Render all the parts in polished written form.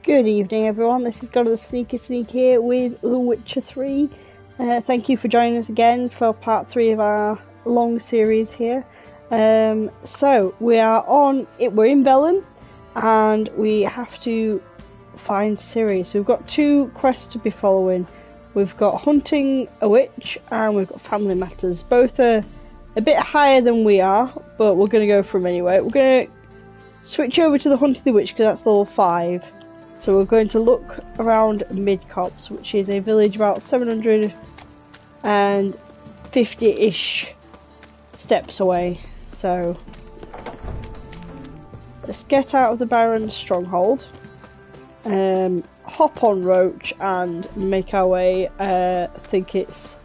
Good evening, everyone. This is God of the Sneaky Sneak here with The Witcher 3. Thank you for joining us again for part 3 of our long series here. So we are we're in Velen, and we have to find Ciri. So we've got 2 quests to be following. We've got hunting a witch and we've got family matters. Both are a bit higher than we are, but we're going to go for them anyway. We're going to switch over to the hunting the witch because that's level 5. So we're going to look around Midcopse, which is a village about 750-ish steps away. So let's get out of the Baron's stronghold, hop on Roach and make our way, I think it's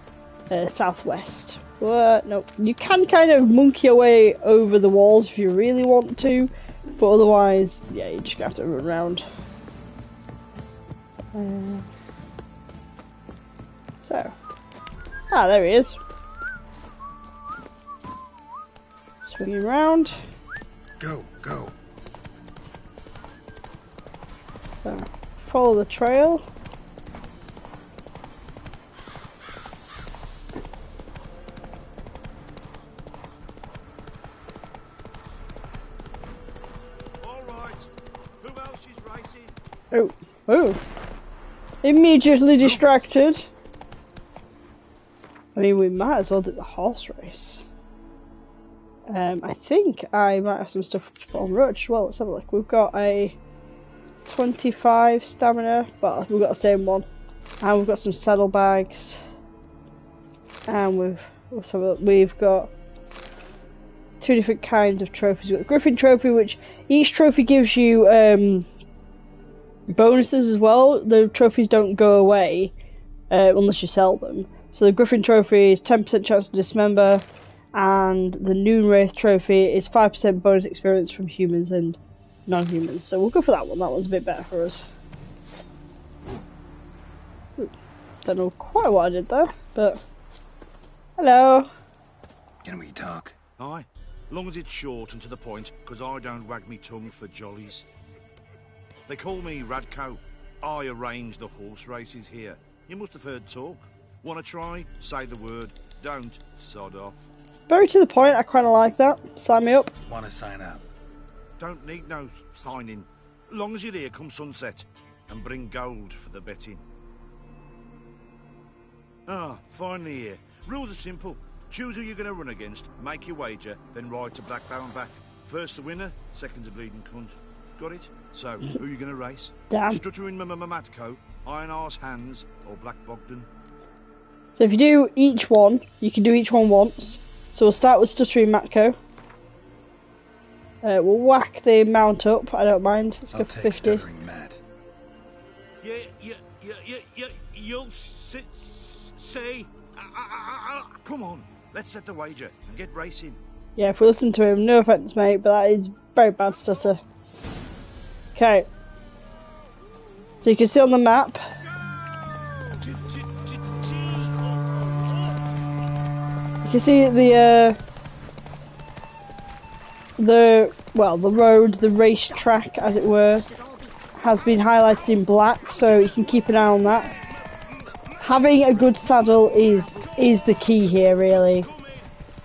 southwest. No, you can kind of monkey your way over the walls if you really want to, but otherwise, yeah, you're just going to have to run around. There he is. Swinging round. Go. So, follow the trail. All right. Who else is racing? Oh. Immediately distracted. I mean, we might as well do the horse race. I think I might have some stuff to put on Roach as well. Let's have a look. We've got a 25 stamina, but we've got the same one. And we've got some saddlebags. And we've got 2 different kinds of trophies. We've got the Griffin trophy, which each trophy gives you bonuses as well. The trophies don't go away unless you sell them. So the Griffin trophy is 10% chance to dismember, and the Noon Wraith trophy is 5% bonus experience from humans and non-humans. So we'll go for that one. That one's a bit better for us. Don't know quite what I did there, but hello. Can we talk? Aye, long as it's short and to the point, because I don't wag me tongue for jollies. They call me Radko. I arrange the horse races here. You must have heard talk. Want to try? Say the word. Don't, sod off. Very to the point, I kind of like that. Sign me up. Want to sign up? Don't need no signing. Long as you're here come sunset. And bring gold for the betting. Finally here. Rules are simple. Choose who you're going to run against, make your wager, then ride to Blackbow and back. First the winner, second's a bleeding cunt. Got it? So, who are you going to race? Damn. Stuttering Matco, Iron Arse Hands, or Black Bogdan? So if you do each one, you can do each one once. So we'll start with Stuttering Matco. We'll whack the mount up, I don't mind. Let's go for 50. Stuttering Matt. You'll say... Come on, let's set the wager and get racing. Yeah, if we listen to him, no offence mate, but that is very bad stutter. Okay. So you can see on the map... You can see the road, the racetrack, as it were, has been highlighted in black, so you can keep an eye on that. Having a good saddle is the key here, really.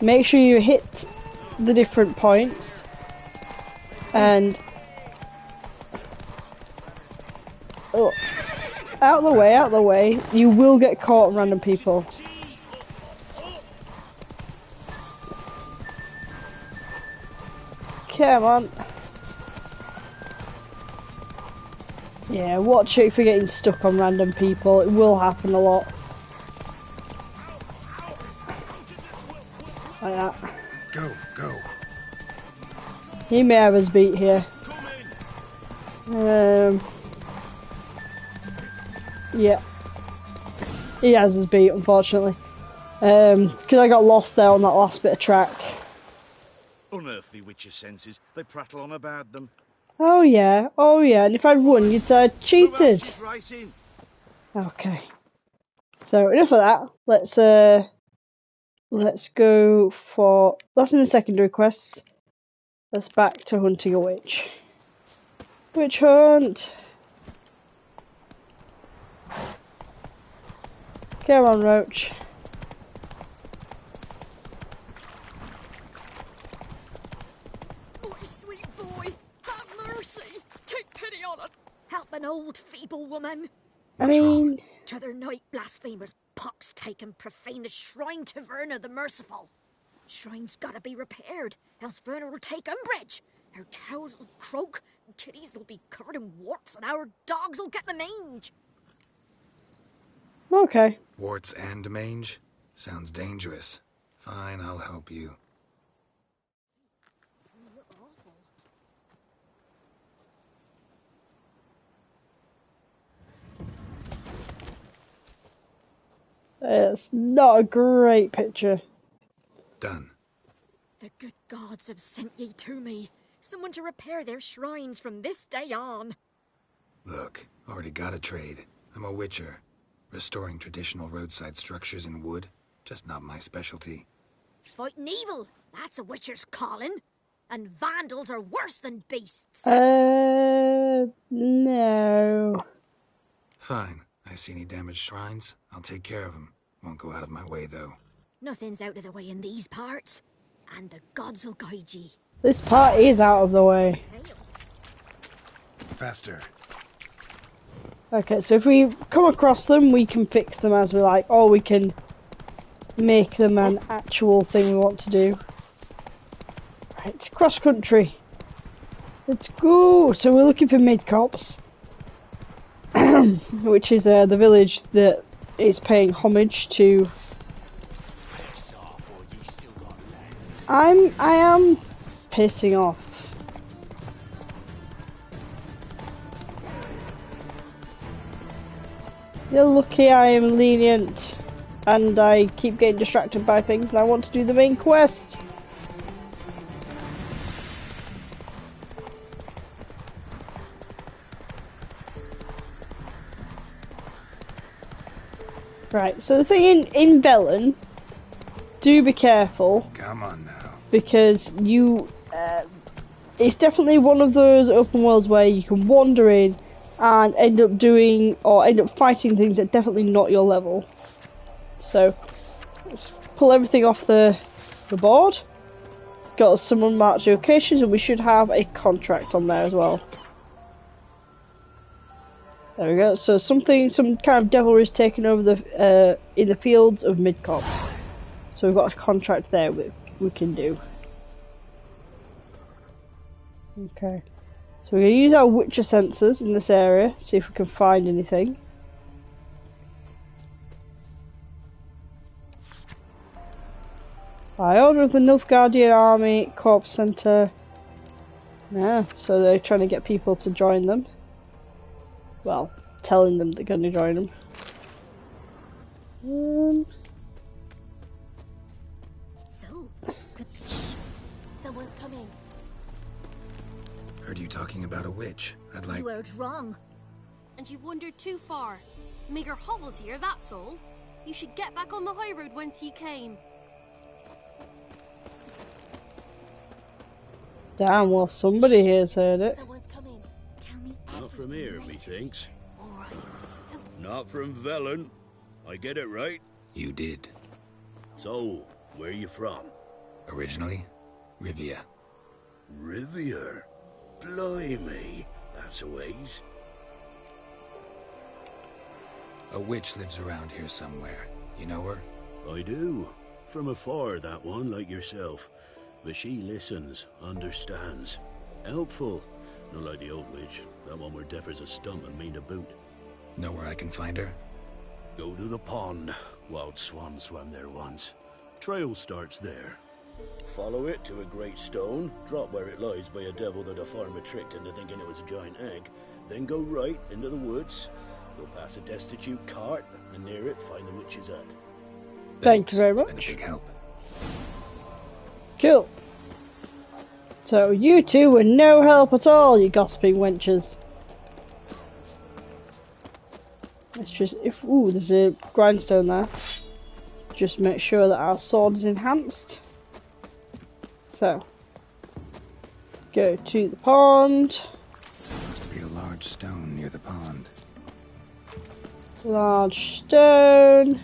Make sure you hit the different points, and out of the way. You will get caught, random people. Come on. Yeah, watch it for getting stuck on random people. It will happen a lot. Like that. Go. He may have us beat here. Yeah. He has us beat, unfortunately. Because I got lost there on that last bit of track. Unearthly witcher senses. They prattle on about them. Oh yeah. And if I'd won, you'd say I cheated. Okay. So enough of that. Let's go for... That's in the secondary quests. Let's back to hunting a witch. Witch hunt! Come on, Roach. Oh, sweet boy, have mercy. Take pity on it. Help an old feeble woman. What's wrong? T'other night blasphemers pox taken profane the shrine to Verna the Merciful. Shrine's gotta be repaired, else Verna will take umbrage. Our cows will croak, and kitties will be covered in warts, and our dogs will get the mange. Okay. Warts and mange? Sounds dangerous. Fine, I'll help you. It's not a great picture. Done. The good gods have sent ye to me. Someone to repair their shrines from this day on. Look, already got a trade. I'm a witcher. Restoring traditional roadside structures in wood, just not my specialty. Fighting evil, that's a witcher's calling. And vandals are worse than beasts. No. Fine. I see any damaged shrines, I'll take care of them. Won't go out of my way, though. Nothing's out of the way in these parts. And the gods will guide ye. This part is out of the way. Faster. Okay, so if we come across them, we can fix them as we like, or we can make them an actual thing we want to do. Right, cross country. Let's go! So we're looking for Midcopse, which is the village that is paying homage to... I am pissing off. You're lucky I am lenient and I keep getting distracted by things and I want to do the main quest. Right, so the thing in Velen, do be careful. Come on now. Because you, it's definitely one of those open worlds where you can wander in and end up doing, or end up fighting things that definitely not your level. So, let's pull everything off the board. Got some unmarked locations and we should have a contract on there as well. There we go, so some kind of devilry is taken over the, in the fields of Midcopse. So we've got a contract there we can do. Okay. So we're going to use our Witcher sensors in this area, see if we can find anything. By order of the Nilfgaardian Army Corps Centre. Yeah, so they're trying to get people to join them. Well, telling them they're going to join them. So, someone's coming. Heard you talking about a witch. I'd like... You heard wrong. And you've wandered too far. Meager hovels here, that's all. You should get back on the high road whence you came. Damn, well somebody here's heard it. Someone's coming. Tell me Not from here, methinks. All right. Not from Velen. I get it right? You did. So, where you from? Originally, Rivia. Rivia? Blimey, that's a ways. A witch lives around here somewhere. You know her? I do. From afar, that one, like yourself. But she listens, understands. Helpful. Not like the old witch. That one were deaf as a stump and mean to boot. Know where I can find her? Go to the pond. Wild swans swam there once. Trail starts there. Follow it to a great stone, drop where it lies by a devil that a farmer tricked into thinking it was a giant egg, then go right into the woods. You'll pass a destitute cart, and near it find the witch's hut. Thank you very much. Been a big help. Cool. So you two were no help at all, you gossiping wenches. Let's just, ooh, there's a grindstone there. Just make sure that our sword is enhanced. So, go to the pond. Must be a large stone near the pond. Large stone.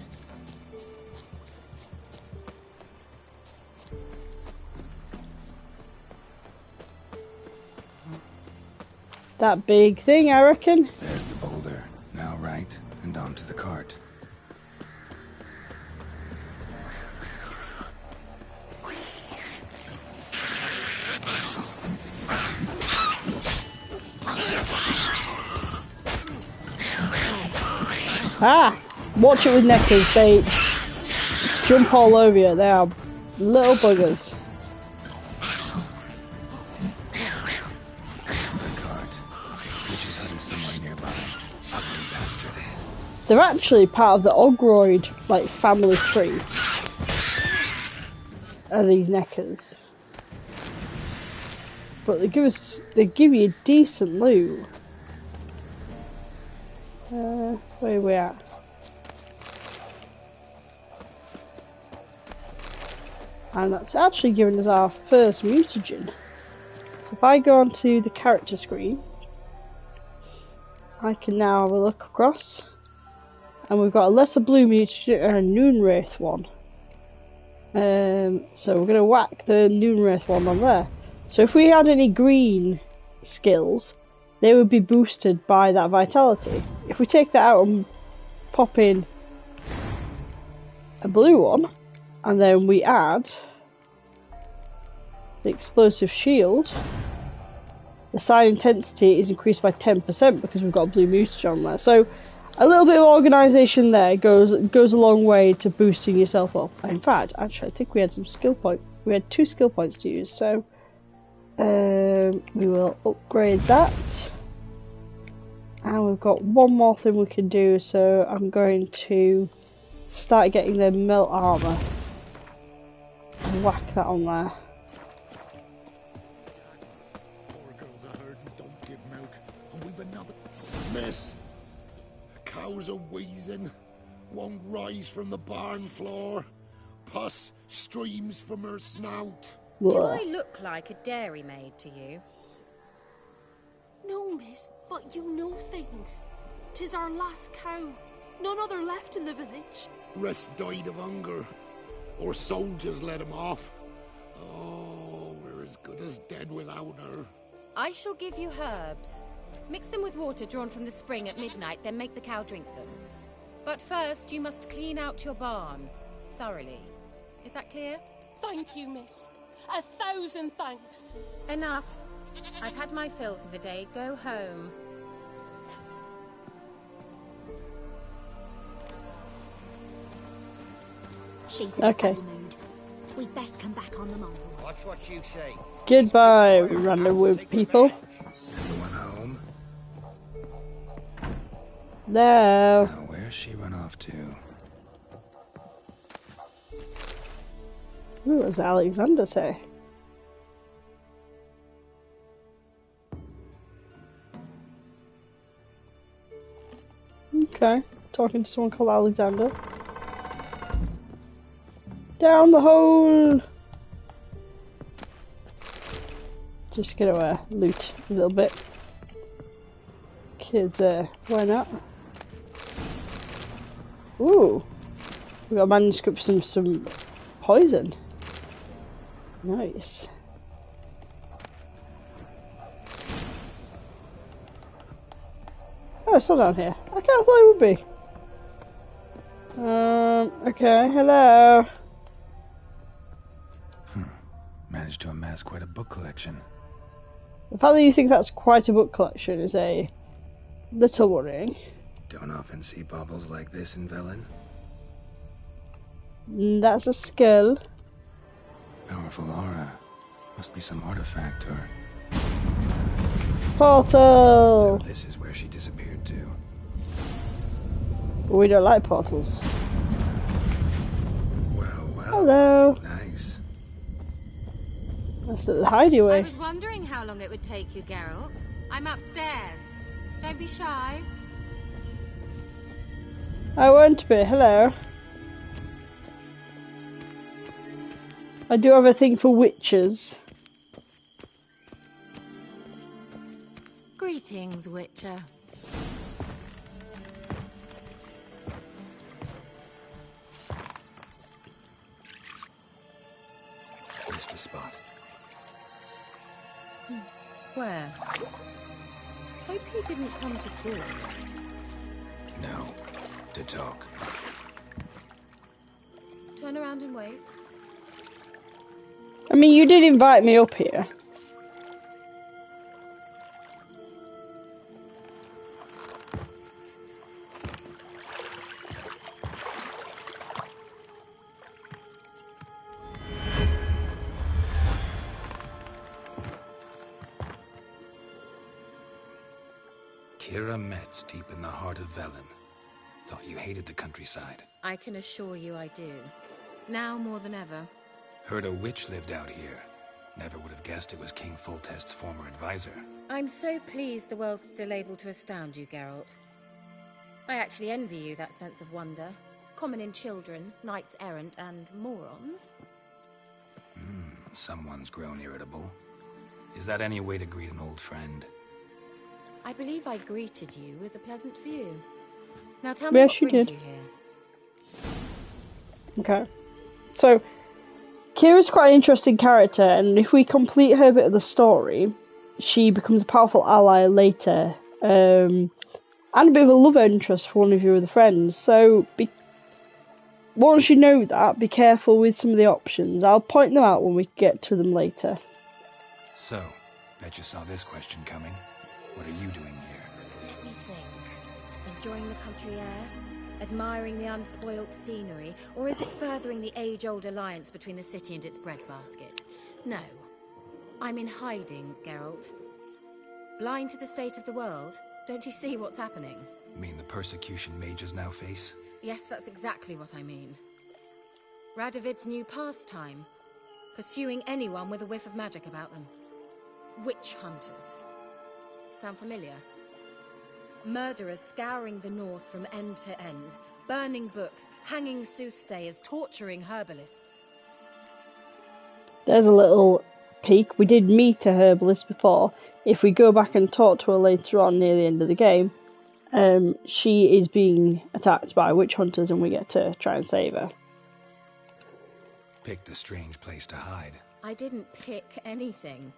that big thing, I reckon. There's the boulder. Now right, and onto the cart. Ah! Watch it with neckers, they jump all over you. They are little buggers. The cart. Which is hiding somewhere nearby. Ugly bastard. They're actually part of the Ogroid, like, family tree. Are these neckers. But they give you decent loot. Where are we at? And that's actually given us our first mutagen. So if I go onto the character screen, I can now have a look across. And we've got a lesser blue mutagen and a noon wraith one. So we're going to whack the noon wraith one on there. So if we had any green skills, they would be boosted by that vitality. If we take that out and pop in a blue one, and then we add the explosive shield, the side intensity is increased by 10% because we've got a blue mutagen on there. So a little bit of organisation there goes a long way to boosting yourself up. In fact, actually, I think we had some skill points. We had 2 skill points to use, so we will upgrade that. And we've got one more thing we can do, so I'm going to start getting the melt armour. Whack that on there. Poor girls are herd and don't give milk, and we've another miss. Cows are wheezing, won't rise from the barn floor. Pus streams from her snout. Do I look like a dairymaid to you? No, miss, but you know things. 'Tis our last cow. None other left in the village. Rest died of hunger, or soldiers let him off. Oh, we're as good as dead without her. I shall give you herbs. Mix them with water drawn from the spring at midnight, then make the cow drink them. But first, you must clean out your barn thoroughly. Is that clear? Thank you, miss. 1,000 thanks. Enough. I've had my fill for the day. Go home. She's in Okay. a funny mood. We'd best come back on the morrow. Watch what you say. Goodbye, random wood people. Everyone home? No. Now, where's she run off to? Ooh, what does Alexander say? Okay, talking to someone called Alexander. Down the hole! Just gonna loot a little bit. Kids, why not? Ooh! We got a manuscript from some poison. Nice. Oh, it's still down here. I kind of thought it would be. Okay, hello. Managed to amass quite a book collection. The fact that you think that's quite a book collection is a little worrying. Don't often see baubles like this in Velen. That's a skill. Powerful aura. Must be some artifact or... Portal! So this is where she disappeared to. We don't like portals. Well, well. Hello. Nice. That's the hideaway. I was wondering how long it would take you, Geralt. I'm upstairs. Don't be shy. I won't be. Hello. I do have a thing for witches. Greetings, Witcher. Missed a spot. Where? Hope you didn't come to talk. No, to talk. Turn around and wait. I mean, you did invite me up here. Kira Metz, deep in the heart of Velen. Thought you hated the countryside. I can assure you I do. Now more than ever. Heard a witch lived out here. Never would have guessed it was King Foltest's former advisor. I'm so pleased the world's still able to astound you, Geralt. I actually envy you that sense of wonder. Common in children, knights errant, and morons. Someone's grown irritable. Is that any way to greet an old friend? I believe I greeted you with a pleasant view. Now tell me what brings you here. Okay. So, Kira's quite an interesting character, and if we complete her bit of the story, she becomes a powerful ally later. And a bit of a love interest for one of your other friends. So, once you know that, be careful with some of the options. I'll point them out when we get to them later. So, bet you saw this question coming. What are you doing here? Let me think. Enjoying the country air? Admiring the unspoilt scenery? Or is it furthering the age-old alliance between the city and its breadbasket? No. I'm in hiding, Geralt. Blind to the state of the world? Don't you see what's happening? Mean the persecution mages now face? Yes, that's exactly what I mean. Radovid's new pastime. Pursuing anyone with a whiff of magic about them. Witch hunters. Sound familiar? Murderers scouring the north from end to end, burning books, hanging soothsayers, torturing herbalists. There's a little peek. We did meet a herbalist before. If we go back and talk to her later on near the end of the game, she is being attacked by witch hunters and we get to try and save her. Picked a strange place to hide. I didn't pick anything.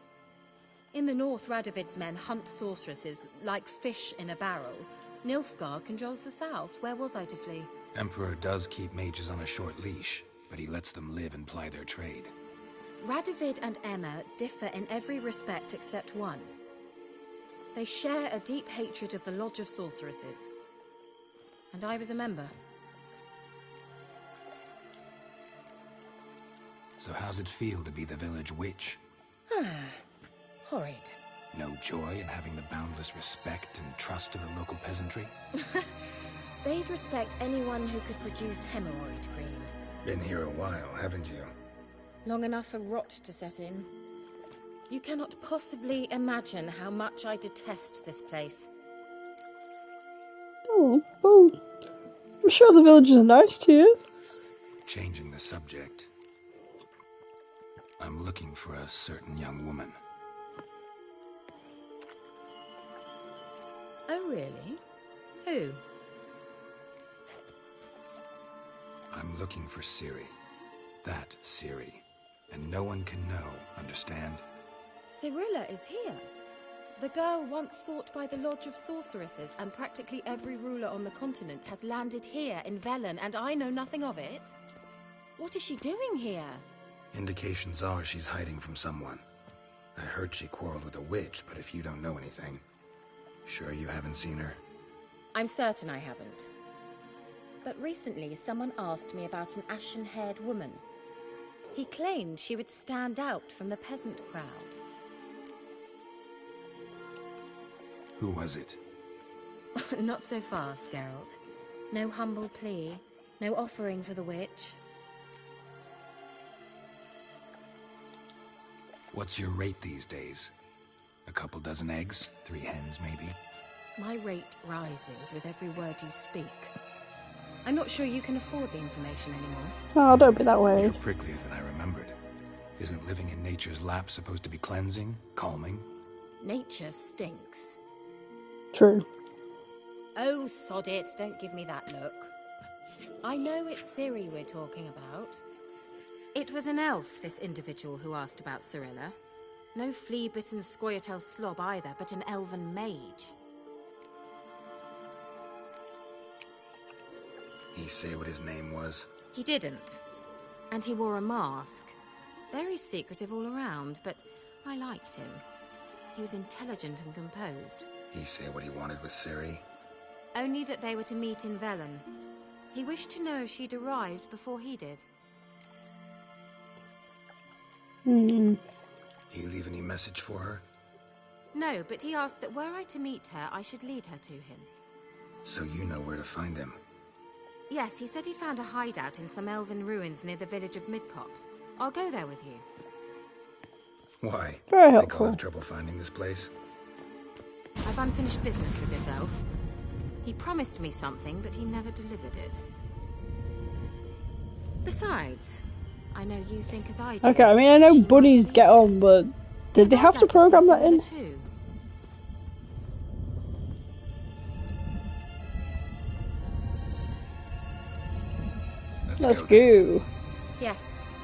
In the north, Radovid's men hunt sorceresses like fish in a barrel. Nilfgaard controls the south. Where was I to flee? Emperor does keep mages on a short leash, but he lets them live and ply their trade. Radovid and Emma differ in every respect except one. They share a deep hatred of the Lodge of Sorceresses. And I was a member. So how's it feel to be the village witch? Horrid. No joy in having the boundless respect and trust of the local peasantry? They'd respect anyone who could produce hemorrhoid cream. Been here a while, haven't you? Long enough for rot to set in. You cannot possibly imagine how much I detest this place. Oh, well, I'm sure the villagers are nice to you. Changing the subject. I'm looking for a certain young woman. Oh, really? Who? I'm looking for Ciri. That Ciri. And no one can know, understand? Cirilla is here. The girl once sought by the Lodge of Sorceresses, and practically every ruler on the continent has landed here in Velen, and I know nothing of it. What is she doing here? Indications are she's hiding from someone. I heard she quarreled with a witch, but if you don't know anything, sure you haven't seen her? I'm certain I haven't. But recently someone asked me about an ashen-haired woman. He claimed she would stand out from the peasant crowd. Who was it? Not so fast, Geralt. No humble plea, no offering for the witch. What's your rate these days? A couple dozen eggs? 3 hens, maybe? My rate rises with every word you speak. I'm not sure you can afford the information anymore. Oh, don't be that way. You're pricklier than I remembered. Isn't living in nature's lap supposed to be cleansing, calming? Nature stinks. True. Oh, sod it, don't give me that look. I know it's Ciri we're talking about. It was an elf, this individual who asked about Cirilla. No flea-bitten Scoia'tael slob either, but an elven mage. He say what his name was? He didn't. And he wore a mask. Very secretive all around, but I liked him. He was intelligent and composed. He say what he wanted with Ciri? Only that they were to meet in Velen. He wished to know if she'd arrived before he did. He leave any message for her? No, but he asked that were I to meet her, I should lead her to him. So you know where to find him? Yes, he said he found a hideout in some elven ruins near the village of Midcopse. I'll go there with you. Why? Very Think I'll helpful. have trouble finding this place? I've unfinished business with this elf. He promised me something, but he never delivered it. Besides, I know you think as I do. Okay, I mean, I know She bunnies might get on, but did they I'd have to like see program that in? Ciri too. Let's then. go. Yes,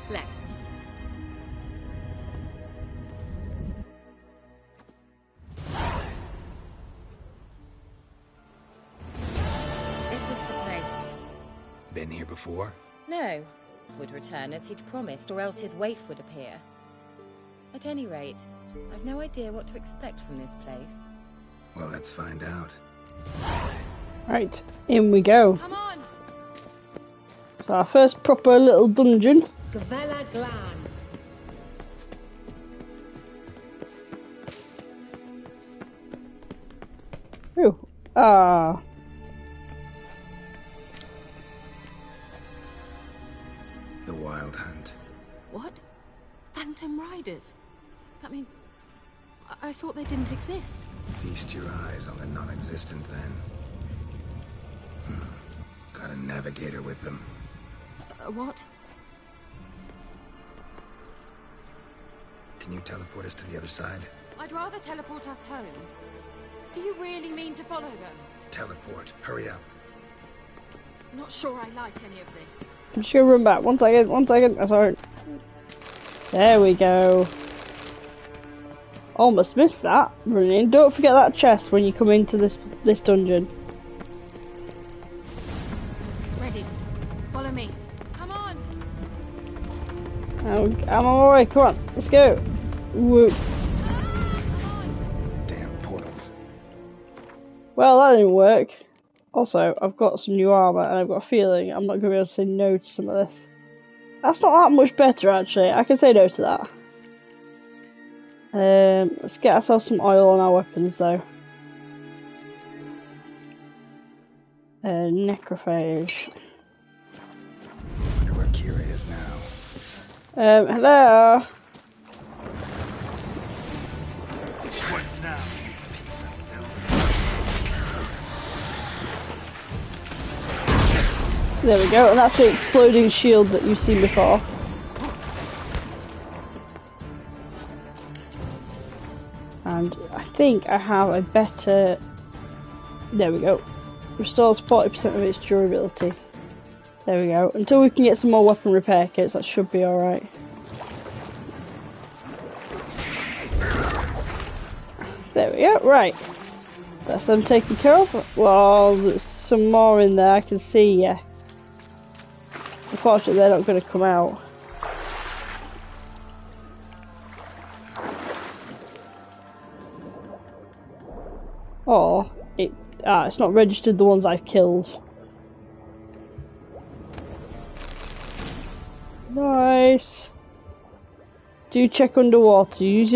let's. This is the place. Been here before? No, would return as he'd promised, or else his waif would appear. At any rate, I've no idea what to expect from this place. Well, let's find out. Right, in we go. Come on! So our first proper little dungeon. Gavella Glan. Ooh, ah. The Wild Hunt. What? Phantom Riders? That means... I thought they didn't exist. Feast your eyes on the non-existent then. Got a navigator with them. What? Can you teleport us to the other side? I'd rather teleport us home. Do you really mean to follow them? Teleport. Hurry up. Not sure I like any of this. I'm just gonna run back. 1 second, 1 second. That's alright. There we go. Almost missed that running. Don't forget that chest when you come into this dungeon. Ready. Follow me. Come on! I'm on my way. Come on, let's go. Woo. Damn portals. Well, that didn't work. Also, I've got some new armor, and I've got a feeling I'm not going to be able to say no to some of this. That's not that much better, actually. I can say no to that. Let's get ourselves some oil on our weapons, though. Necrophage. Wonder where Ciri is now. Hello. What now, you piece of filth? There we go, and that's the exploding shield that you've seen before. And I think I have a better... There we go. Restores 40% of its durability. There we go. Until we can get some more weapon repair kits, that should be alright. There we go, right. That's them taken care of. Well, there's some more in there, I can see, yeah. Unfortunately, they're not going to come out. Or, it's not registered the ones I've killed. Nice. Do check underwater. Use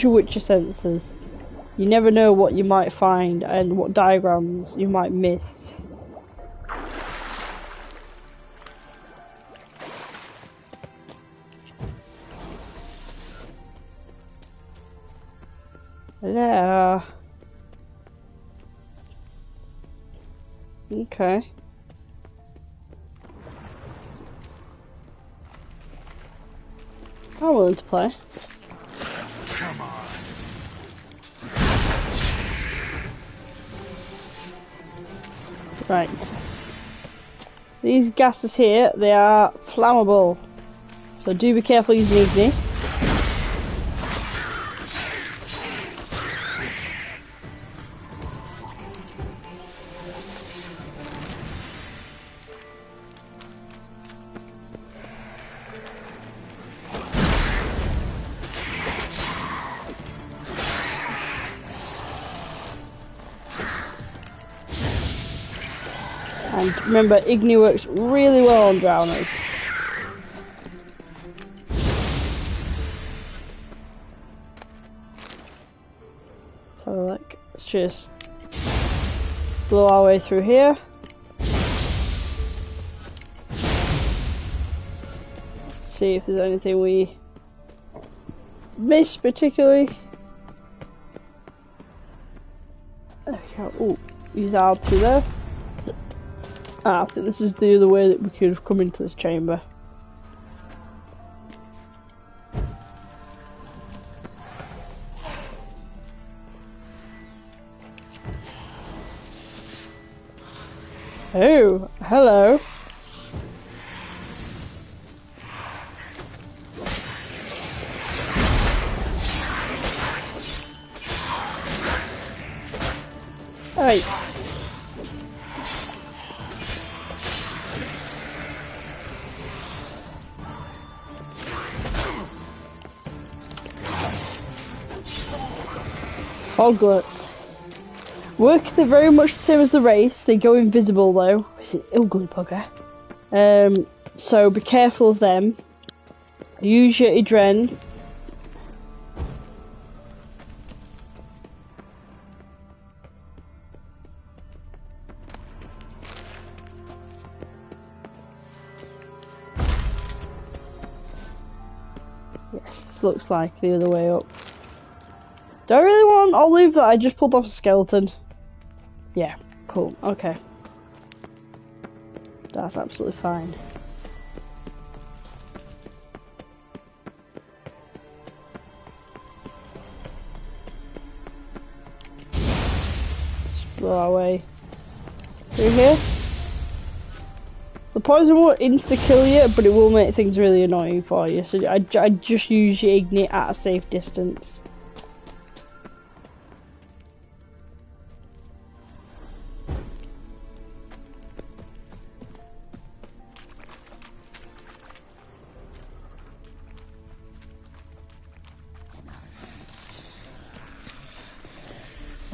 your Witcher senses. You never know what you might find and what diagrams you might miss. Hello. Okay. I'm willing to play. Come on. Right. These gases here, they are flammable. So do be careful using Igni. And remember, Igni works really well on drowners. So like, let's just blow our way through here. See if there's anything we missed particularly. There we go. Ooh, use our through there. Ah, I think this is the other way that we could have come into this chamber. Oh, hello. Hey. Hoglets. Work, they're very much the same as the race. They go invisible though. Is it ugly bugger? So be careful of them. Use your Idren. Yes, looks like the other way up. Do I really want an olive that I just pulled off a skeleton? Yeah, cool, okay. That's absolutely fine. Let's blow our way through here. The poison won't insta-kill you, but it will make things really annoying for you, so I just use your Ignite at a safe distance.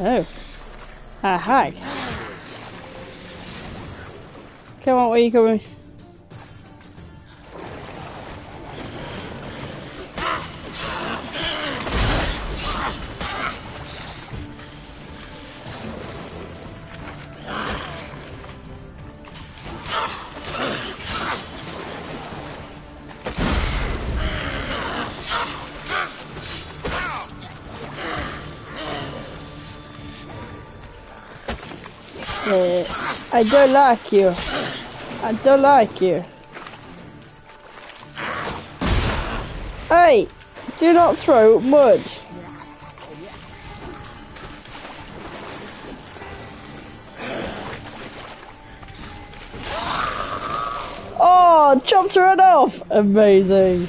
Oh. Ah, hag. Come on, where are you going? I don't like you. I don't like you. Hey! Do not throw mud. Oh, chopped her head off! Amazing.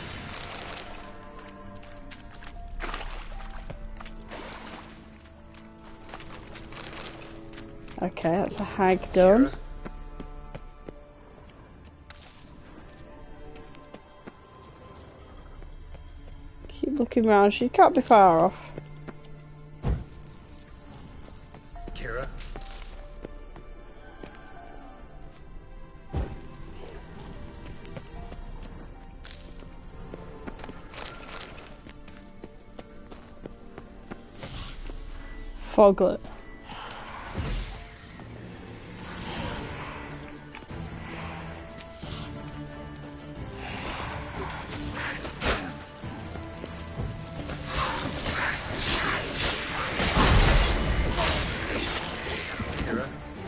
Okay, that's a hag done. Keep looking around, she can't be far off. Kira? Foglet.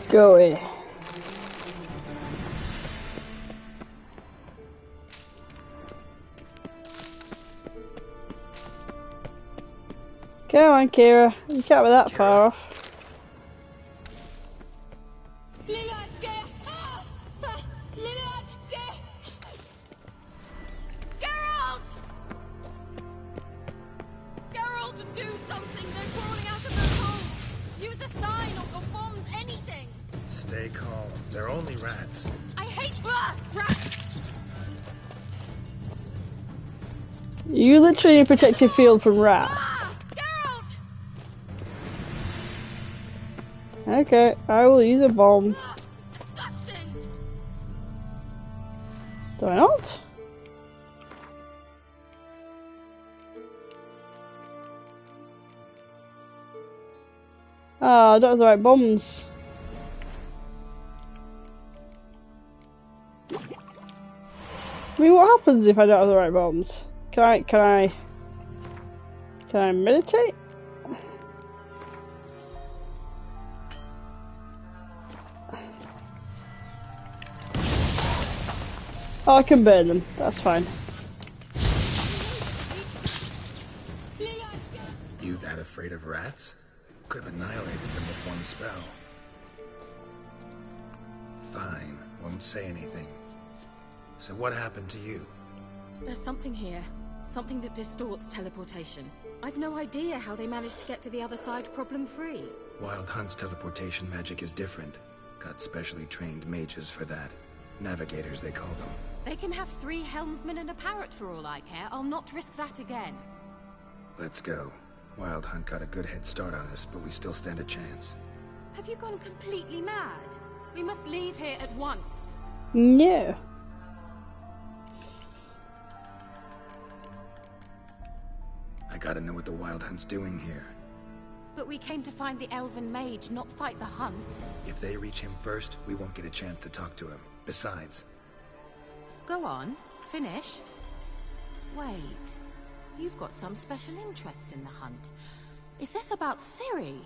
Go away. Come on, Kira. You can't be that far off. Stay calm. They're only rats. I hate rats! You literally protect your field from rats. Geralt! Okay, I will use a bomb. Disgusting! Do I not? Oh, I don't have the right bombs. I mean, what happens if I don't have the right bombs? Can I meditate? Oh, I can burn them. That's fine. You that afraid of rats? Could have annihilated them with one spell. Fine, won't say anything. So what happened to you? There's something here. Something that distorts teleportation. I've no idea how they managed to get to the other side problem-free. Wild Hunt's teleportation magic is different. Got specially trained mages for that. Navigators, they call them. They can have 3 helmsmen and a parrot for all I care. I'll not risk that again. Let's go. Wild Hunt got a good head start on us, but we still stand a chance. Have you gone completely mad? We must leave here at once. No. I gotta know what the Wild Hunt's doing here. But we came to find the elven mage, not fight the hunt. If they reach him first, we won't get a chance to talk to him. Besides... Go on, finish. Wait, you've got some special interest in the hunt. Is this about Ciri?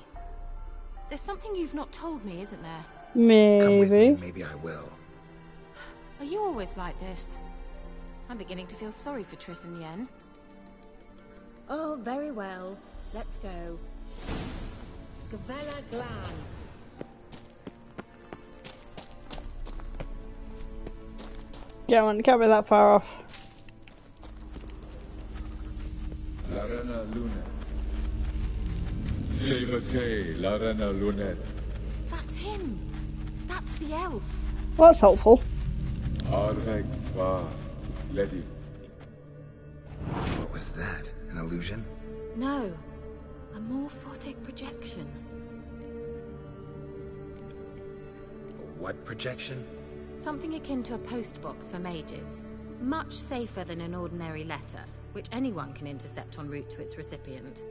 There's something you've not told me, isn't there? Maybe. Come with me, maybe I will. Are you always like this? I'm beginning to feel sorry for Triss and Yen. Oh, very well. Let's go. Gavella Glan. Yeah, man, can't be that far off. Larena Lunet. Levate, Larena Lunet. That's him. That's the elf. Well, that's helpful. Arveg Va Ledi. What was that? An illusion? No, a morphotic projection. What projection? Something akin to a postbox for mages. Much safer than an ordinary letter, which anyone can intercept en route to its recipient.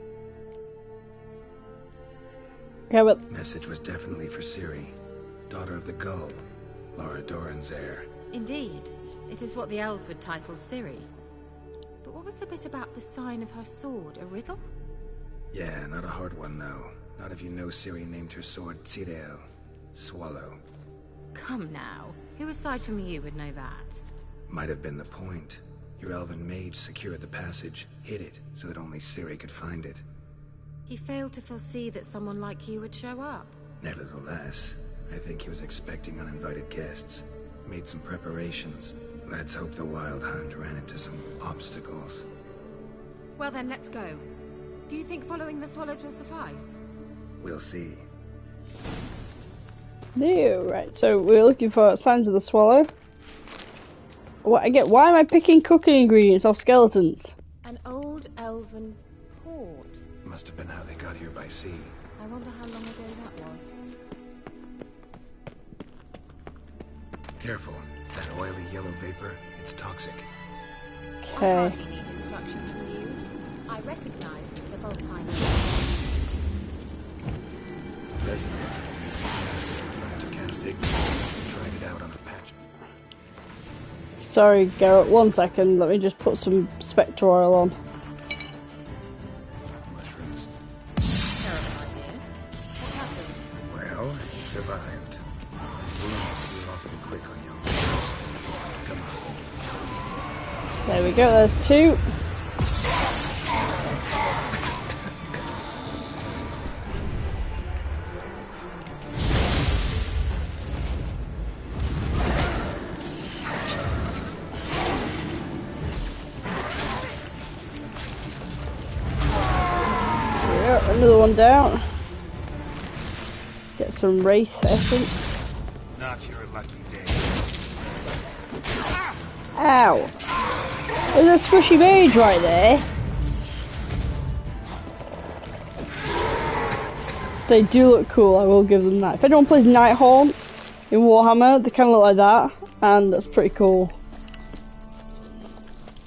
Yeah, but Message was definitely for Ciri, daughter of the Gull, Lara Doran's heir. Indeed, it is what the elves would title Ciri. But what was the bit about the sign of her sword? A riddle? Yeah, not a hard one though. Not if you know Ciri named her sword Ciri, Swallow. Come now, who aside from you would know that? Might have been the point. Your elven mage secured the passage, hid it, so that only Ciri could find it. He failed to foresee that someone like you would show up. Nevertheless, I think he was expecting uninvited guests. Made some preparations. Let's hope the Wild Hunt ran into some obstacles. Well then, let's go. Do you think following the swallows will suffice? We'll see. no, right. So we're looking for signs of the swallow. What I get? Why am I picking cooking ingredients off skeletons? An old elven port. Must have been how they got here by sea. I wonder how long ago that was. Careful. That oily yellow vapor, it's toxic. I Okay. hardly need instruction from you. I recognized the Volpine. Resonant. Stochastic. Tried it out on a patch. Sorry, Garrett. 1 second. Let me just put some spectre oil on. Mushrooms. Terrible idea. What happened? Well, he survived. Wounds were awfully quick on young. Come on. There we go. There's 2. Another one down. Get some wraith essence. Not your lucky day. Ow! There's a squishy mage right there. They do look cool, I will give them that. If anyone plays Nighthaunt in Warhammer, they kind of look like that, and that's pretty cool.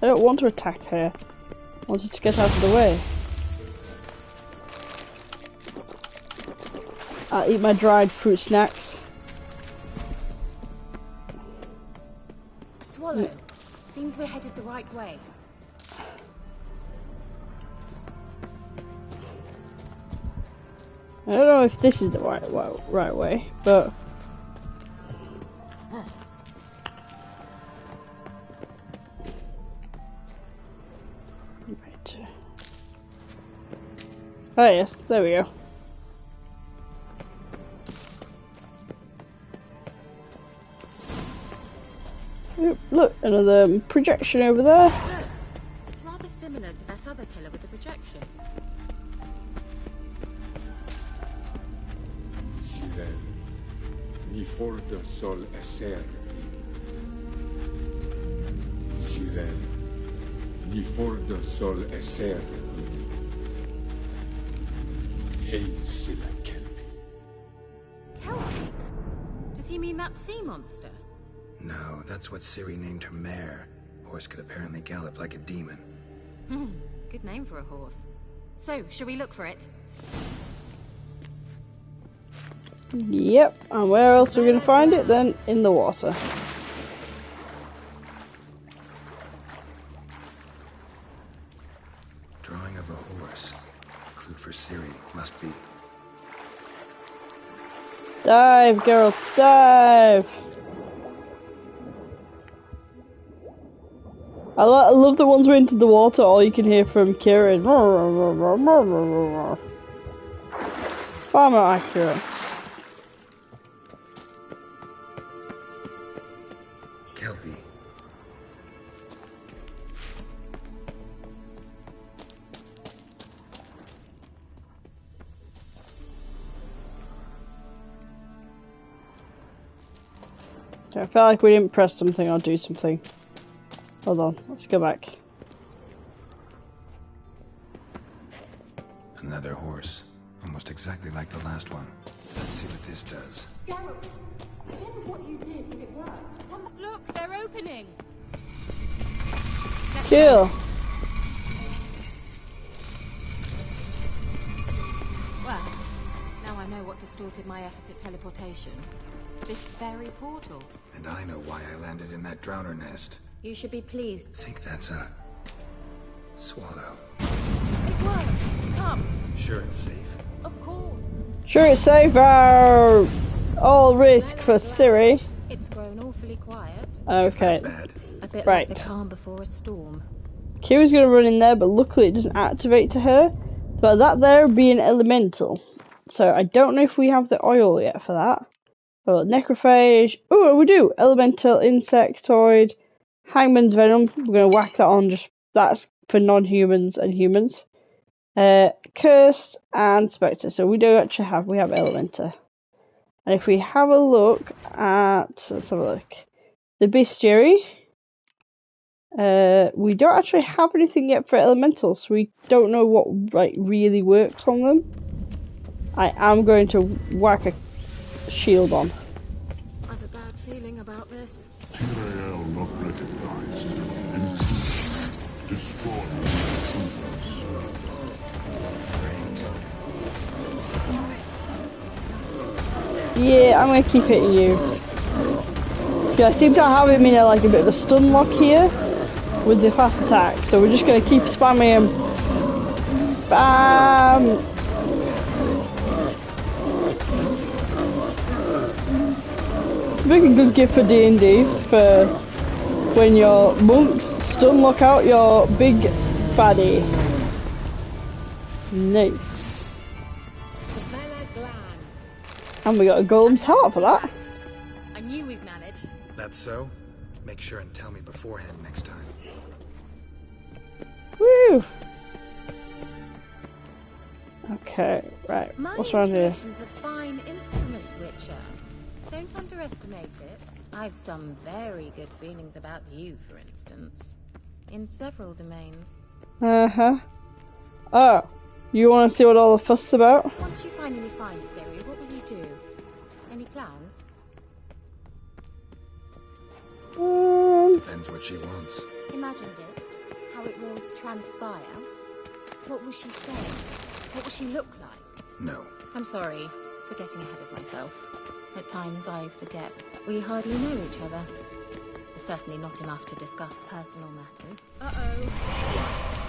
I don't want to attack her. I want her to get out of the way. I'll eat my dried fruit snacks. Swallow. Seems we're headed the right way. I don't know if this is the right way, but right. Oh yes, there we go. Oop, look, another projection over there. It's rather similar to that other pillar with the projection. Ciri, ni forte sol esser. Ciri, ni forte sol esser. Hey, silla kelpie. Kelpie? Does he mean that sea monster? No, that's what Ciri named her mare. Horse could apparently gallop like a demon. Good name for a horse. So, shall we look for it? Yep, and where else are we going to find it then? In the water. Drawing of a horse. Clue for Ciri must be. Dive, girl, dive! I love the ones where into the water, all you can hear from Ciri is far more accurate. Kelpie. I felt like we didn't press something or do something. Hold on, let's go back. Another horse. Almost exactly like the last one. Let's see what this does. Garrett, I don't know what you did, but it worked. Look, they're opening! Kill! Well, now I know what distorted my effort at teleportation. This very portal. And I know why I landed in that drowner nest. You should be pleased. I think that's a swallow. It worked! Come! Sure it's safe. Of course. Sure it's safe, all risk for Ciri. It's grown awfully quiet. Okay, Bad. A bit right. like the calm before a storm. Kira's gonna run in there, but luckily it doesn't activate to her. But that there would be an elemental. So I don't know if we have the oil yet for that. But necrophage. Oh, we do! Elemental, insectoid, hangman's venom. We're gonna whack that on, that's for non-humans and humans. Cursed and spectre. So we do actually have elemental. And if we have a look at, let's have a look. The bestiary. We don't actually have anything yet for elementals, so we don't know what really works on them. I am going to whack a shield on. I've a bad feeling about this. Tyrael not recognized. Destroy Yeah, I'm gonna keep hitting you. Yeah, I seem to have him in a bit of a stun lock here with the fast attack, so we're just gonna keep spamming him. Bam! It's a a good gift for D&D for when your monks stun lock out your big baddie. Nice. And we got a golem's heart for that. I knew we'd manage. That's so? Make sure and tell me beforehand next time. Woo! Okay, right. My What's around here? intuition's a fine instrument, Witcher. Don't underestimate it. I've some very good feelings about you, for instance. In several domains. Uh-huh. Oh, you want to see what all the fuss is about? Once you finally find Ciri, what will you do? Any plans? Depends what she wants. Imagined it. how it will transpire? What will she say? What will she look like? No. I'm sorry for getting ahead of myself. At times I forget. We hardly know each other. Certainly not enough to discuss personal matters. Uh-oh.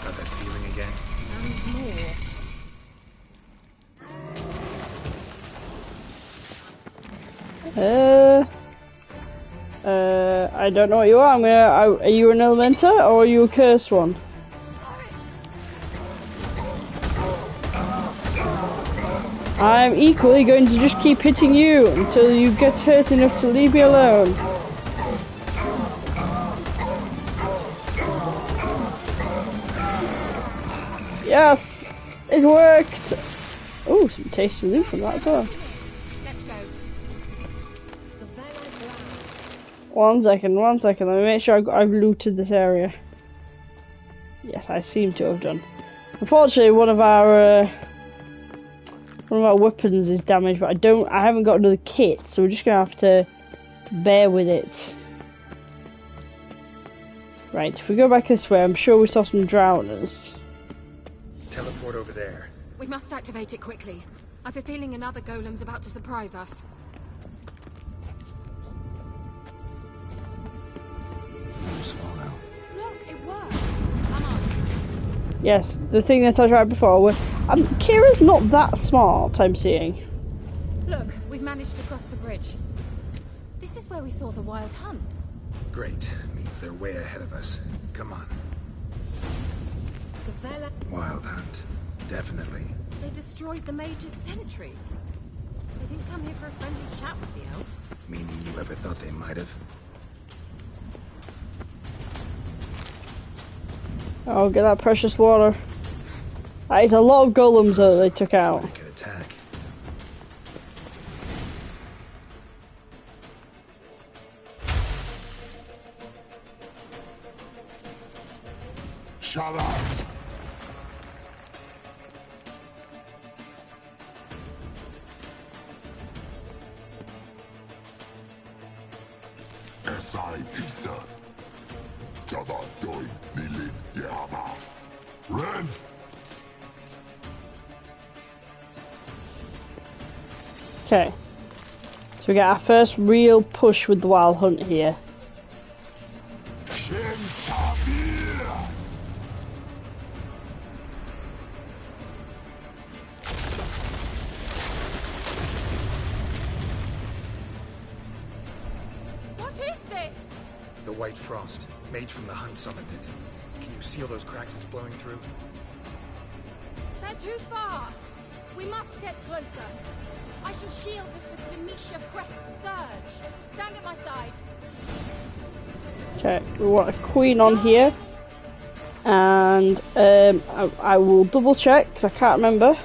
Got that feeling again? And more. I don't know what you are. Are you an elementor or are you a cursed one? I'm equally going to just keep hitting you until you get hurt enough to leave me alone. Yes! It worked! Oh, some tasty loot from that as well. Let's go. One second, let me make sure I've looted this area. Yes, I seem to have done. Unfortunately, one of our weapons is damaged, but I haven't got another kit, so we're just gonna have to bear with it. Right, if we go back this way, I'm sure we saw some drowners. Teleport over there. We must activate it quickly. I've a feeling another golem's about to surprise us. Swallow. Look, it worked. Come on. Yes, the thing that I tried before. Kira's not that smart, I'm seeing. Look, we've managed to cross the bridge. This is where we saw the wild hunt. Great. Means they're way ahead of us. Come on. Wild hunt. Definitely. They destroyed the mage's sentries. They didn't come here for a friendly chat with the elf. Meaning you ever thought they might have? Oh, get that precious water. That is a lot of golems that they took out. They could attack. Shut up! SI Isa. Jabba Doi Nilin Yama. Ren! Okay. So we get our first real push with the wild hunt here. White frost. Mage from the hunt summoned it. Can you seal those cracks it's blowing through? They're too far. We must get closer. I shall shield us with Demetia Crest's surge. Stand at my side. Okay, we want a queen on here. And I will double check because I can't remember.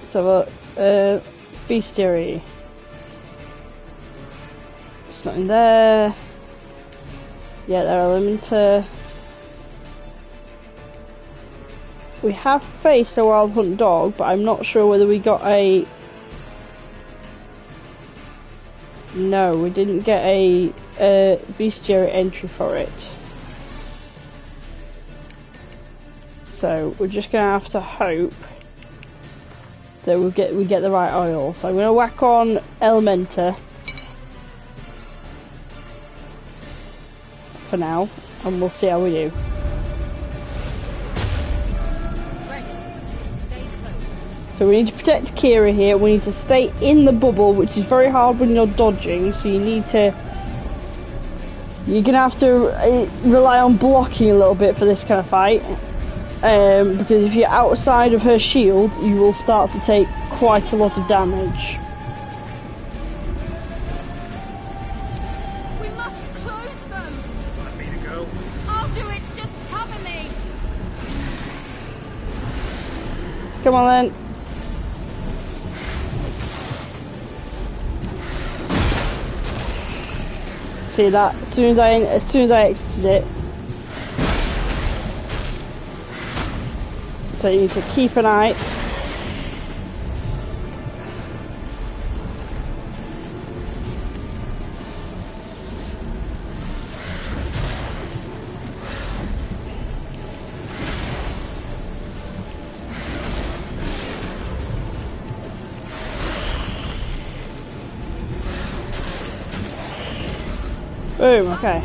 Let's have a bestiary. Nothing there. Yeah, they're elementor. We have faced a wild hunt dog, but I'm not sure whether we got a... No, we didn't get a bestiary entry for it. So we're just gonna have to hope that we get the right oil. So I'm gonna whack on elementor for now, and we'll see how we do. So we need to protect Ciri here. We need to stay in the bubble, which is very hard when you're dodging. So you're gonna have to rely on blocking a little bit for this kind of fight, because if you're outside of her shield, you will start to take quite a lot of damage. Come on then. See that? As soon as I exited it. So you need to keep an eye. Boom, okay.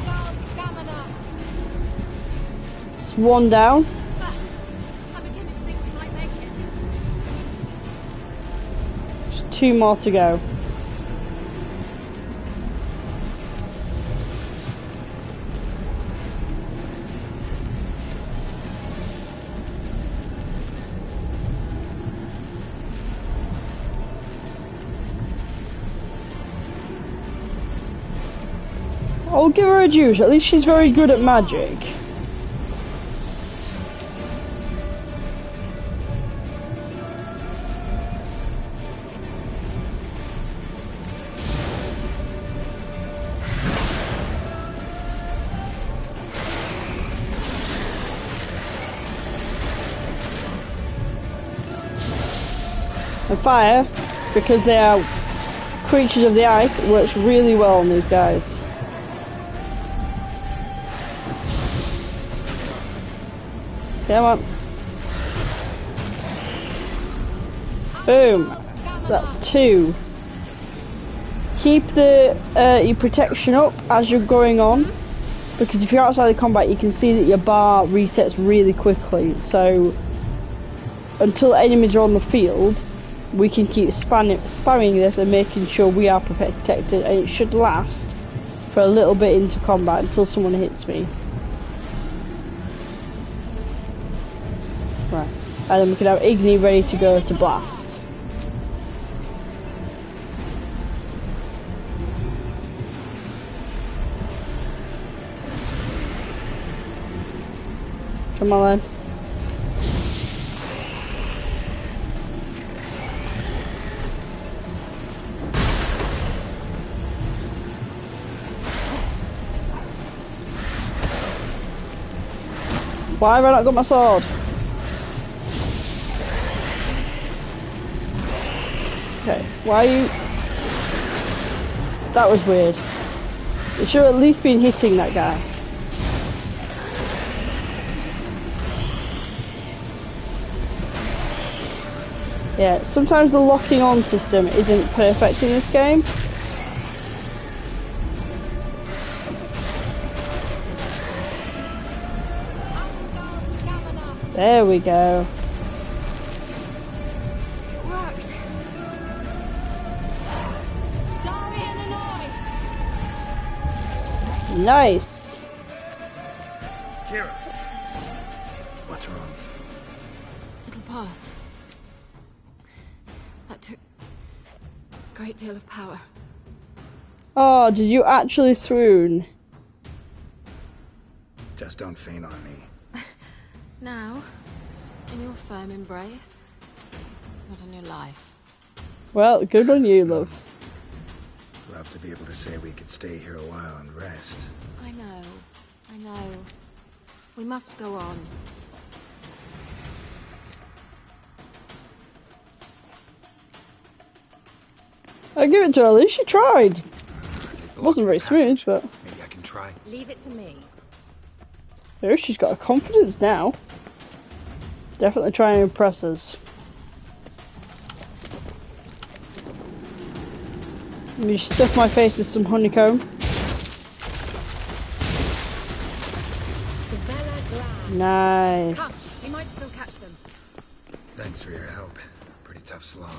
It's one down. I'm beginning to think we might make it. Just two more to go. I'll give her a juice, at least she's very good at magic. And fire, because they are creatures of the ice, it works really well on these guys. Come on. Boom. That's two. Keep the your protection up as you're going on, because if you're outside the combat you can see that your bar resets really quickly, so until enemies are on the field we can keep spamming this and making sure we are protected, and it should last for a little bit into combat until someone hits me. Right, and then we can have Igni ready to go to blast. Come on then. Why have I not got my sword? Okay, why are you... That was weird. You should have at least been hitting that guy. Yeah, sometimes the locking on system isn't perfect in this game. There we go. Nice. Ciri, what's wrong? It'll pass. That took a great deal of power. Oh, did you actually swoon? Just don't faint on me. Now, in your firm embrace, not a new life. Well, good on you, love. Love to be able to say we could stay here a while and rest. I know. We must go on. I'll give it to her, at least she tried. It wasn't very smooth, but... Maybe I can try. Leave it to me. Oh, she's got a confidence now. Definitely try and impress us. Let me stuff my face with some honeycomb. Nice. Come, we might still catch them. Thanks for your help. Pretty tough slog.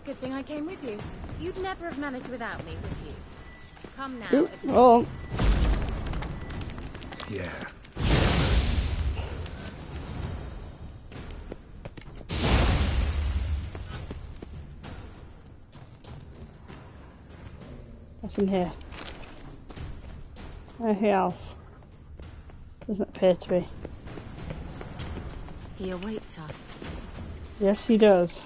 Good thing I came with you. You'd never have managed without me, would you? Come now. Ooh, oh. Yeah. What's in here? Anything else? Doesn't appear to be. He awaits us. Yes, he does.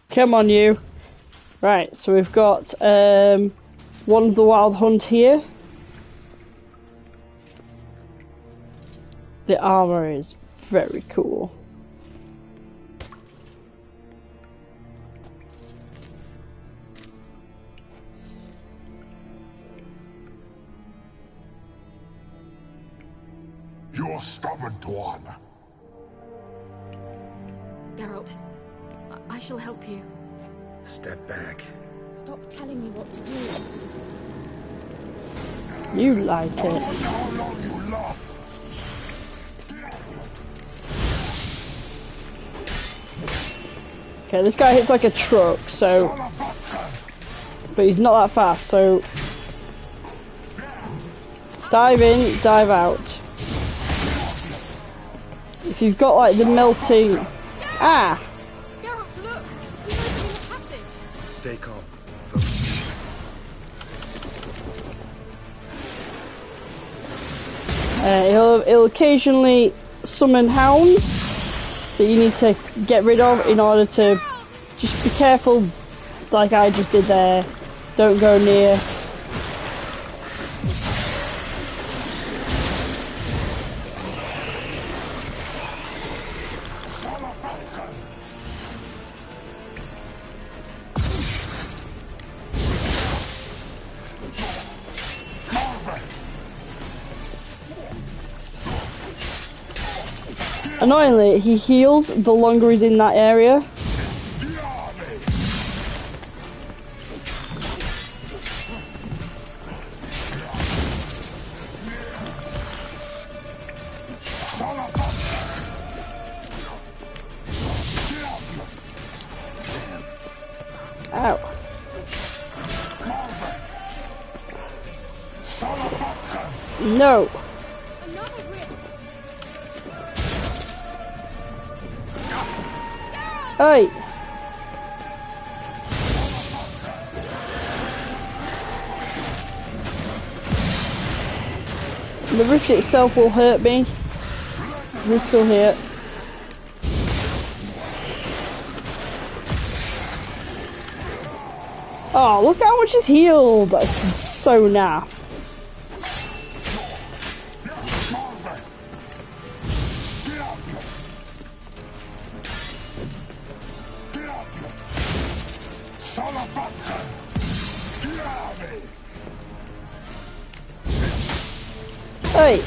Come on, you. Right, so we've got one of the wild hunt here. The armor is very cool. You're stubborn, Tuan. Geralt, I shall help you. Step back. Stop telling me what to do. You like it. How long you laugh? Okay, this guy hits like a truck, so... But he's not that fast, so... Dive in, dive out. If you've got like the melting... Ah! Geralt, look! He's opening a passage! Stay calm. Focus. He'll occasionally summon hounds that you need to get rid of in order to just be careful, like I just did there. Don't go near. Annoyingly, he heals the longer he's in that area. Ow. No. Hey! The rift itself will hurt me. We're still here. Oh, look how much is healed! That's so naff. Hey!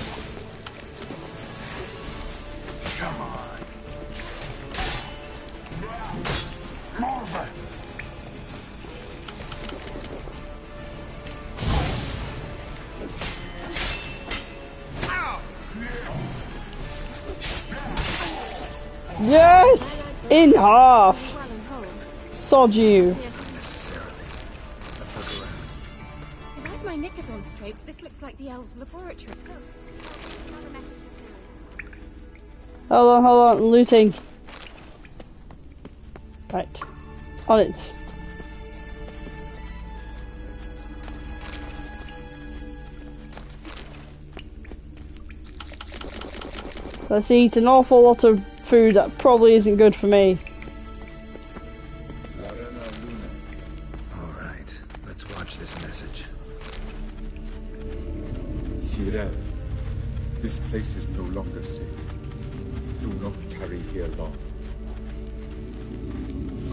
Come on. Yes! In half! Sod you. Unnecessarily. Let's look around. If I have my knickers on straight, this looks like the elves' laboratory. Hold on, looting. Right. On it. Let's eat an awful lot of food that probably isn't good for me. Alright, let's watch this message. Ciri, this place is no longer safe. Do not tarry here long.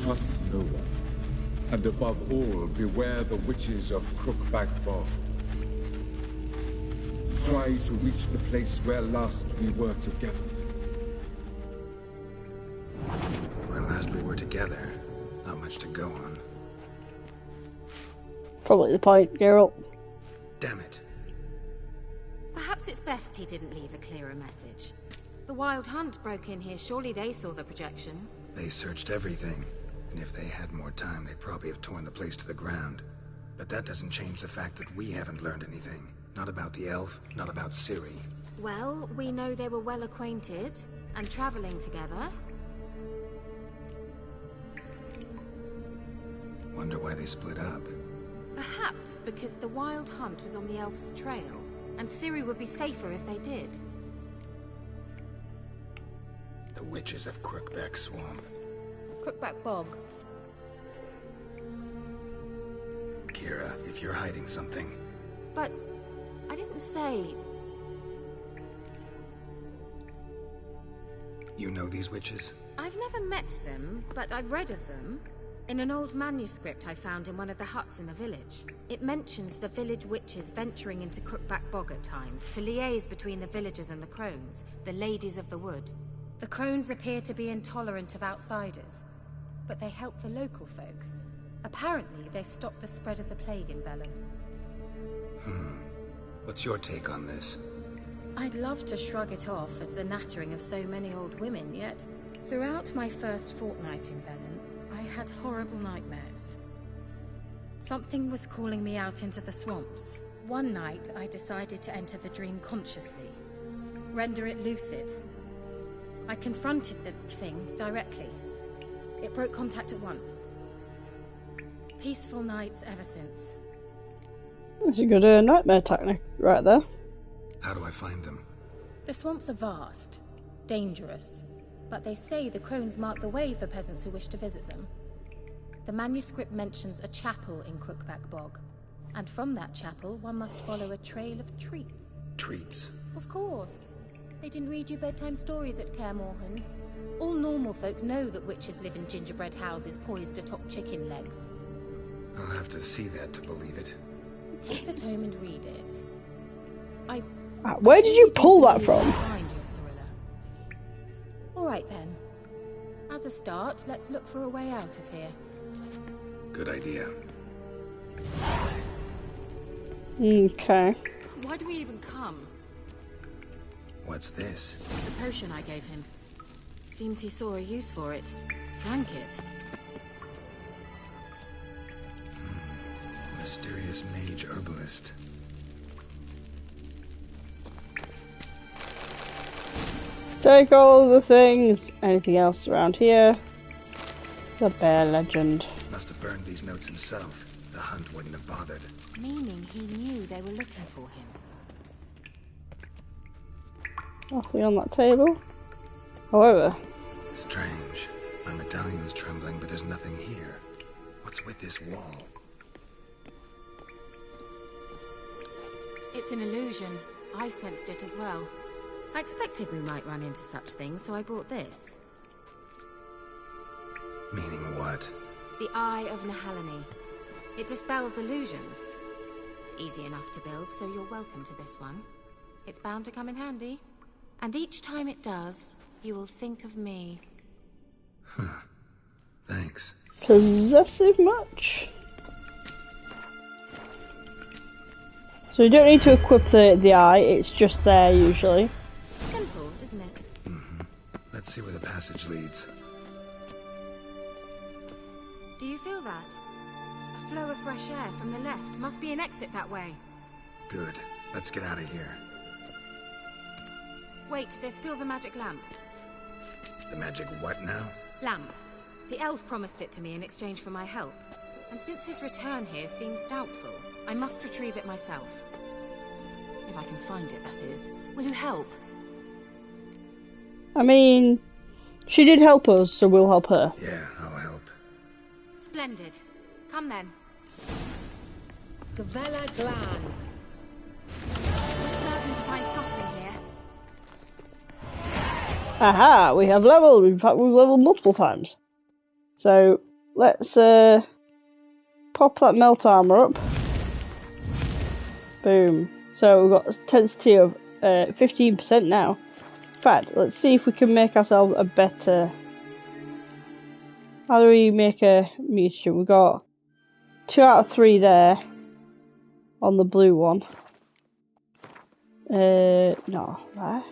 Trust no one. And above all, beware the witches of Crookback Bog. Try to reach the place where last we were together. Where last we were together, not much to go on. Probably the point, Geralt. Damn it. Perhaps it's best he didn't leave a clearer message. The Wild Hunt broke in here, surely they saw the projection. They searched everything, and if they had more time, they'd probably have torn the place to the ground. But that doesn't change the fact that we haven't learned anything. Not about the elf, not about Ciri. Well, we know they were well acquainted, and traveling together. Wonder why they split up. Perhaps because the Wild Hunt was on the elf's trail, and Ciri would be safer if they did. The witches of Crookback Swamp. Crookback Bog. Kira, if you're hiding something... But... I didn't say... You know these witches? I've never met them, but I've read of them. In an old manuscript I found in one of the huts in the village. It mentions the village witches venturing into Crookback Bog at times to liaise between the villagers and the crones, the ladies of the wood. The crones appear to be intolerant of outsiders, but they help the local folk. Apparently, they stopped the spread of the plague in Velen. What's your take on this? I'd love to shrug it off as the nattering of so many old women, yet throughout my first fortnight in Velen, I had horrible nightmares. Something was calling me out into the swamps. One night, I decided to enter the dream consciously, render it lucid. I confronted the thing directly. It broke contact at once. Peaceful nights ever since. That's a good nightmare technique right there. How do I find them? The swamps are vast, dangerous, but they say the crones mark the way for peasants who wish to visit them. The manuscript mentions a chapel in Crookback Bog, and from that chapel one must follow a trail of treats. Treats? Of course. They didn't read you bedtime stories at Kaer Morhen. All normal folk know that witches live in gingerbread houses poised atop chicken legs. I'll have to see that to believe it. Take the tome and read it. Where did you pull that from? Find you, Cirilla. All right then. As a start, let's look for a way out of here. Good idea. Okay. Why do we even come? What's this? The potion I gave him. Seems he saw a use for it. Drank it. Mysterious mage herbalist. Take all the things. Anything else around here? The bear legend. Must have burned these notes himself. The hunt wouldn't have bothered. Meaning he knew they were looking for him. Nothing on that table. However. Strange. My medallion's trembling, but there's nothing here. What's with this wall? It's an illusion. I sensed it as well. I expected we might run into such things, so I brought this. Meaning what? The Eye of Nahalani. It dispels illusions. It's easy enough to build, so you're welcome to this one. It's bound to come in handy. And each time it does, you will think of me. Huh. Thanks. Possessive much? So you don't need to equip the eye, it's just there usually. Simple, isn't it? Let's see where the passage leads. Do you feel that? A flow of fresh air from the left. Must be an exit that way. Good. Let's get out of here. Wait, there's still the magic lamp. The magic what now? Lamp. The elf promised it to me in exchange for my help. And since his return here seems doubtful, I must retrieve it myself. If I can find it, that is. Will you help? I mean, she did help us, so we'll help her. Yeah, I'll help. Splendid. Come then. Gavella Glan. We're certain to find something here. Aha, we have leveled. We've leveled multiple times. So, let's pop that melt armor up. Boom. So we've got a intensity of 15% now. In fact, let's see if we can make ourselves a better... How do we make a mutation? We've got 2 out of 3 there on the blue one. No, there.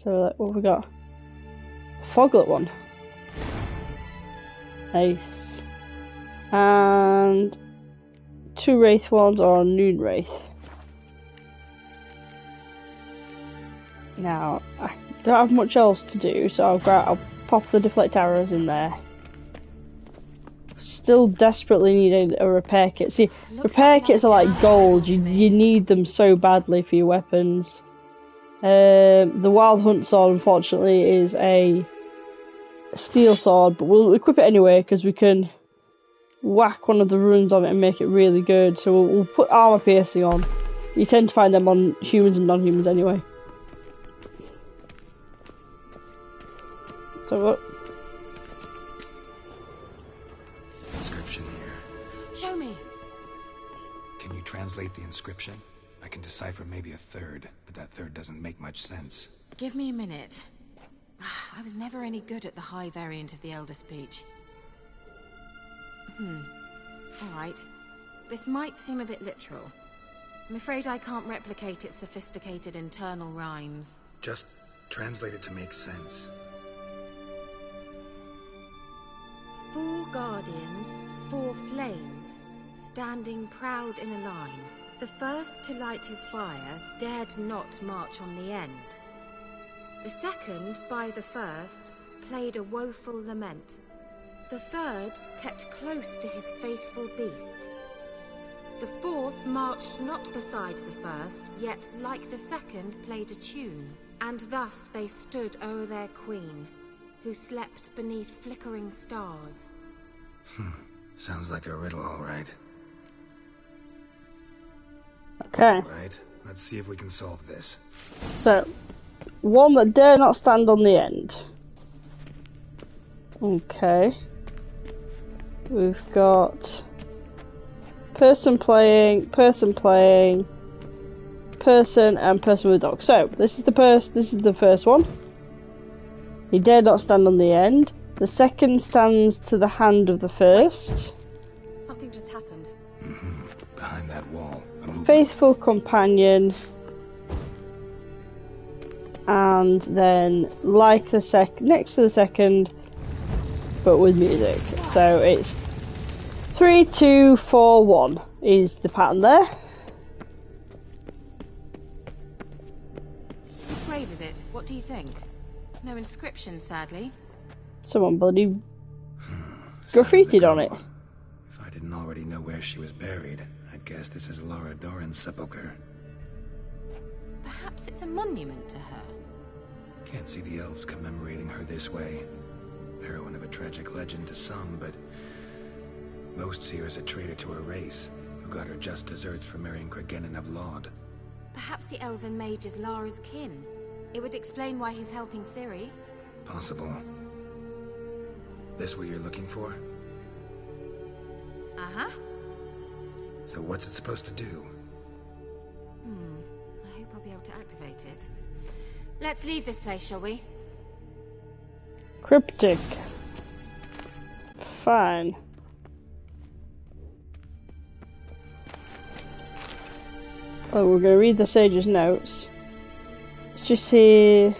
So what have we got? Foglet one. Nice. And 2 Wraith ones or Noon Wraith. Now, I don't have much else to do, so I'll pop the deflect arrows in there. Still desperately need a repair kit. See, repair kits are like gold. You need them so badly for your weapons. The Wild Hunt sword, unfortunately, is a steel sword, but we'll equip it anyway because we can whack one of the runes on it and make it really good. So we'll put armor piercing on. You tend to find them on humans and non-humans anyway. So look. Inscription here. Show me. Can you translate the inscription? I can decipher maybe a third, but that third doesn't make much sense. Give me a minute. I was never any good at the high variant of the Elder speech. Alright. This might seem a bit literal. I'm afraid I can't replicate its sophisticated internal rhymes. Just translate it to make sense. 4 guardians, 4 flames, standing proud in a line. The first to light his fire dared not march on the end. The second, by the first, played a woeful lament. The third kept close to his faithful beast. The fourth marched not beside the first, yet, like the second, played a tune. And thus they stood o'er their queen, who slept beneath flickering stars. Sounds like a riddle, all right. Okay. Right, let's see if we can solve this. So, one that dare not stand on the end. Okay. We've got person playing, person, and person with a dog. So, this is the first one. He dare not stand on the end. The second stands to the hand of the first. Something just happened. Behind that wall. Faithful companion. And then, like the next to the second, but with music. So it's 3, 2, 4, 1 is the pattern there. Whose grave is it? What do you think? No inscription, sadly. Someone bloody graffitied on it. If I didn't already know where she was buried, I'd guess this is Laura Doran's sepulcher. Perhaps it's a monument to her. Can't see the elves commemorating her this way. Heroine of a tragic legend to some, but most see her as a traitor to her race, who got her just deserts for marrying Cregennan of Laud. Perhaps the elven mage is Lara's kin. It would explain why he's helping Ciri. Possible. This what you're looking for? Uh-huh. So what's it supposed to do? I hope I'll be able to activate it. Let's leave this place, shall we? Cryptic. Fine. Oh, we're gonna read the sage's notes. Let's just see.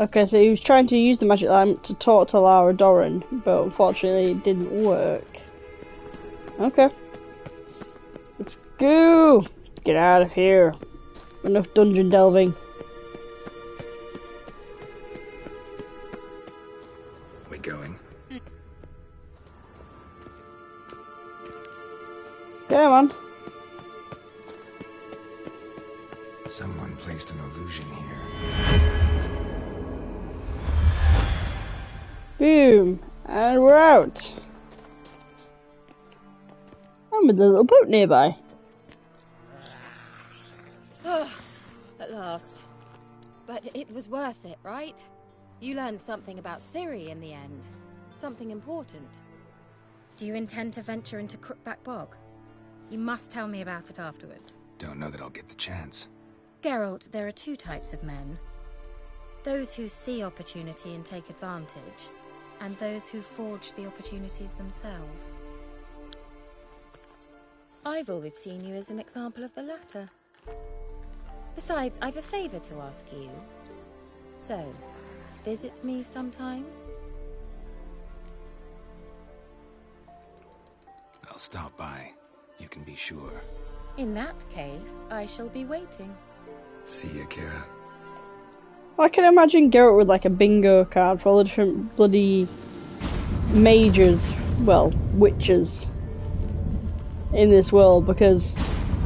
Okay, so he was trying to use the magic lamp to talk to Lara Doran, but unfortunately it didn't work. Okay. Let's go! Get out of here. Enough dungeon delving. We going? Come on. Someone placed an illusion here. Boom! And we're out. I'm with a little boat nearby. At last. But it was worth it, right? You learned something about Ciri in the end. Something important. Do you intend to venture into Crookback Bog? You must tell me about it afterwards. Don't know that I'll get the chance. Geralt, there are 2 types of men. Those who see opportunity and take advantage, and those who forge the opportunities themselves. I've always seen you as an example of the latter. Besides, I've a favor to ask you. So, visit me sometime? I'll stop by. You can be sure. In that case, I shall be waiting. See ya, Kira. I can imagine Geralt with like a bingo card for all the different bloody mages, well, witches in this world, because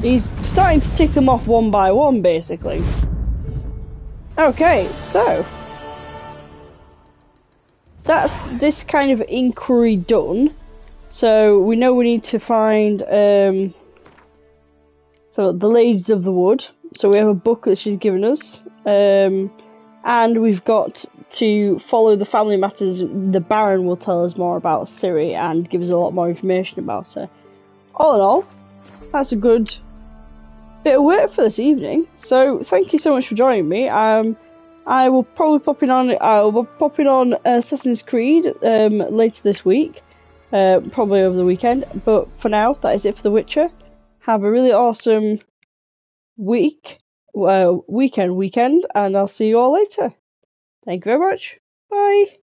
he's starting to tick them off one by one, basically. Okay, so that's this kind of inquiry done. So we know we need to find so the Ladies of the Wood. So we have a book that she's given us, and we've got to follow the family matters. The Baron will tell us more about Ciri and give us a lot more information about her. All in all, that's a good bit of work for this evening. So thank you so much for joining me. I will probably pop in on Assassin's Creed later this week, probably over the weekend. But for now, that is it for The Witcher. Have a really awesome weekend, and I'll see you all later. Thank you very much. Bye.